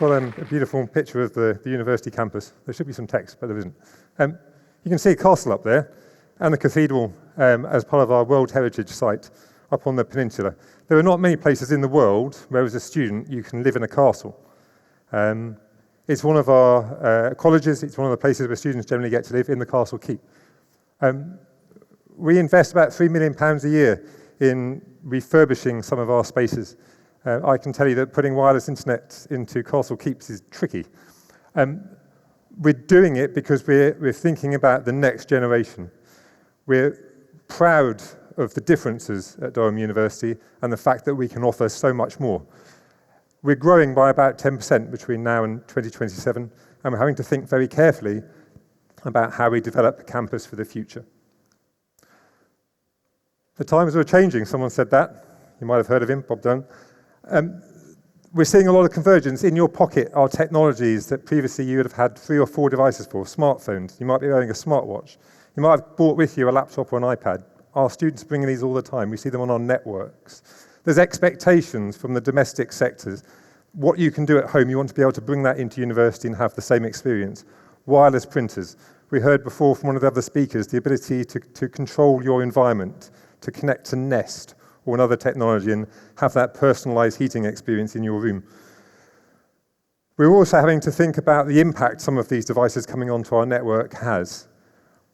got a beautiful picture of the university campus. There should be some text, but there isn't. You can see a castle up there and a cathedral as part of our World Heritage Site up on the peninsula. There are not many places in the world where, as a student, you can live in a castle. It's one of our colleges. It's one of the places where students generally get to live, in the castle keep. We invest about £3 million a year in refurbishing some of our spaces. I can tell you that putting wireless internet into castle keeps is tricky. We're doing it because we're thinking about the next generation. We're proud of the differences at Durham University and the fact that we can offer so much more. We're growing by about 10% between now and 2027, and we're having to think very carefully about how we develop a campus for the future. The times are changing, someone said that. You might have heard of him, Bob Dunn. We're seeing a lot of convergence. In your pocket are technologies that previously you would have had 3 or 4 devices for, smartphones. You might be wearing a smartwatch. You might have brought with you a laptop or an iPad. Our students bring these all the time. We see them on our networks. There's expectations from the domestic sectors. What you can do at home, you want to be able to bring that into university and have the same experience. Wireless printers. We heard before from one of the other speakers, the ability to control your environment, to connect to Nest or another technology and have that personalized heating experience in your room. We're also having to think about the impact some of these devices coming onto our network has.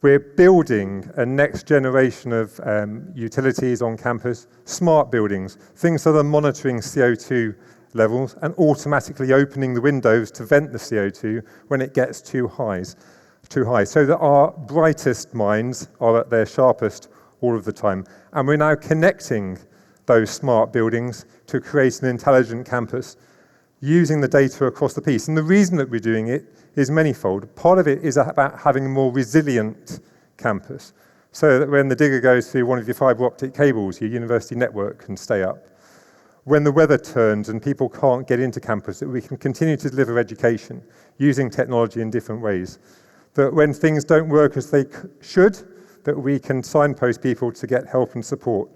We're building a next generation of utilities on campus, smart buildings, things that are monitoring CO2 levels and automatically opening the windows to vent the CO2 when it gets too high, so that our brightest minds are at their sharpest all of the time. And we're now connecting those smart buildings to create an intelligent campus using the data across the piece. And the reason that we're doing it is manifold. Part of it is about having a more resilient campus, so that when the digger goes through one of your fibre optic cables, your university network can stay up. When the weather turns and people can't get into campus, that we can continue to deliver education using technology in different ways. That when things don't work as they should, that we can signpost people to get help and support.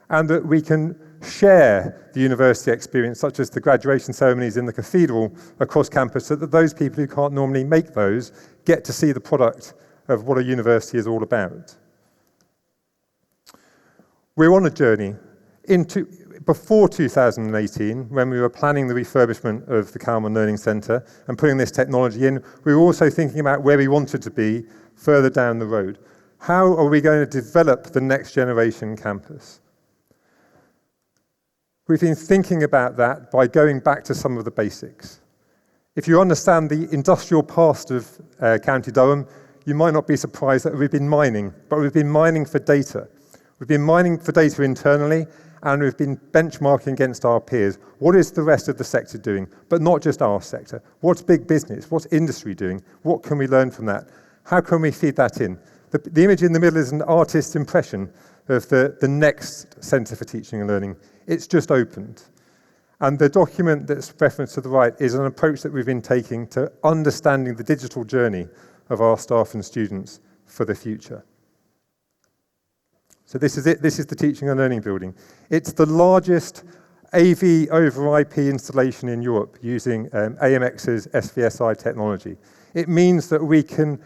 And that we can share the university experience, such as the graduation ceremonies in the cathedral across campus, so that those people who can't normally make those get to see the product of what a university is all about. We're on a journey. Before 2018, when we were planning the refurbishment of the Calman Learning Centre and putting this technology in, we were also thinking about where we wanted to be further down the road. How are we going to develop the next generation campus? We've been thinking about that by going back to some of the basics. If you understand the industrial past of County Durham, you might not be surprised that we've been mining, but we've been mining for data. We've been mining for data internally, and we've been benchmarking against our peers. What is the rest of the sector doing? But not just our sector. What's big business? What's industry doing? What can we learn from that? How can we feed that in? The image in the middle is an artist's impression of the next Centre for Teaching and Learning. It's just opened. And the document that's referenced to the right is an approach that we've been taking to understanding the digital journey of our staff and students for the future. So this is it. This is the Teaching and Learning building. It's the largest AV over IP installation in Europe using AMX's SVSI technology. It means that we can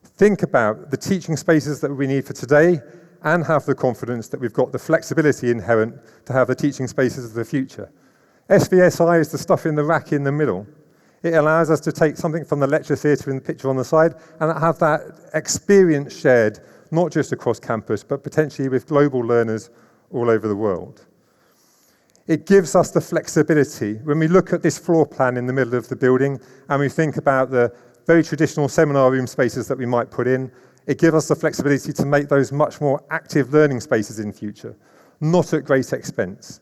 think about the teaching spaces that we need for today and have the confidence that we've got the flexibility inherent to have the teaching spaces of the future. SVSI is the stuff in the rack in the middle. It allows us to take something from the lecture theatre in the picture on the side and have that experience shared, not just across campus, but potentially with global learners all over the world. It gives us the flexibility. When we look at this floor plan in the middle of the building and we think about the very traditional seminar room spaces that we might put in, it gives us the flexibility to make those much more active learning spaces in future, not at great expense.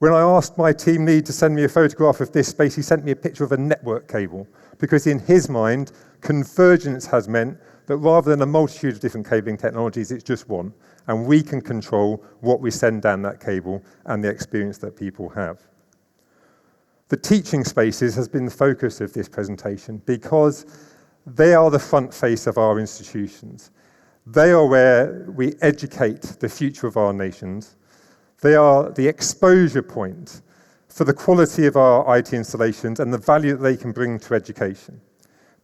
When I asked my team lead to send me a photograph of this space, he sent me a picture of a network cable, because in his mind, convergence has meant that rather than a multitude of different cabling technologies, it's just one, and we can control what we send down that cable and the experience that people have. The teaching spaces has been the focus of this presentation because they are the front face of our institutions. They are where we educate the future of our nations. They are the exposure point for the quality of our IT installations and the value that they can bring to education,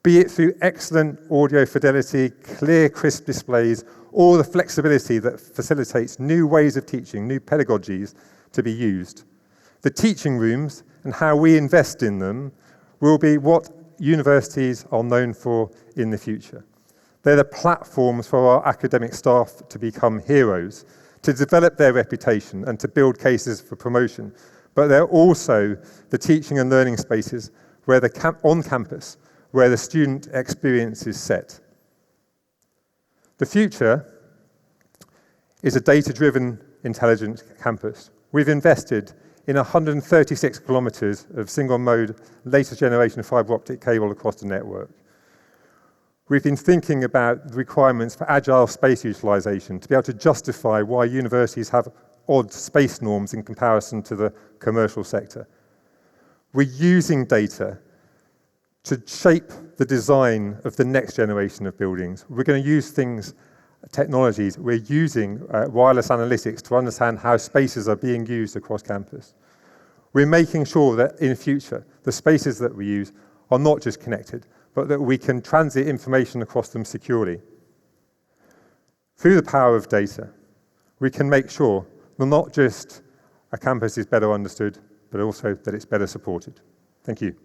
be it through excellent audio fidelity, clear, crisp displays, or the flexibility that facilitates new ways of teaching, new pedagogies to be used. The teaching rooms and how we invest in them will be what universities are known for in the future. They're the platforms for our academic staff to become heroes, to develop their reputation and to build cases for promotion. But they're also the teaching and learning spaces where on campus, where the student experience is set. The future is a data-driven, intelligent campus. We've invested in 136 kilometres of single-mode, latest generation fibre optic cable across the network. We've been thinking about the requirements for agile space utilisation to be able to justify why universities have odd space norms in comparison to the commercial sector. We're using data to shape the design of the next generation of buildings. We're going to use technologies. We're using wireless analytics to understand how spaces are being used across campus. We're making sure that in the future, the spaces that we use are not just connected, but that we can transit information across them securely. Through the power of data, we can make sure that not just a campus is better understood, but also that it's better supported. Thank you.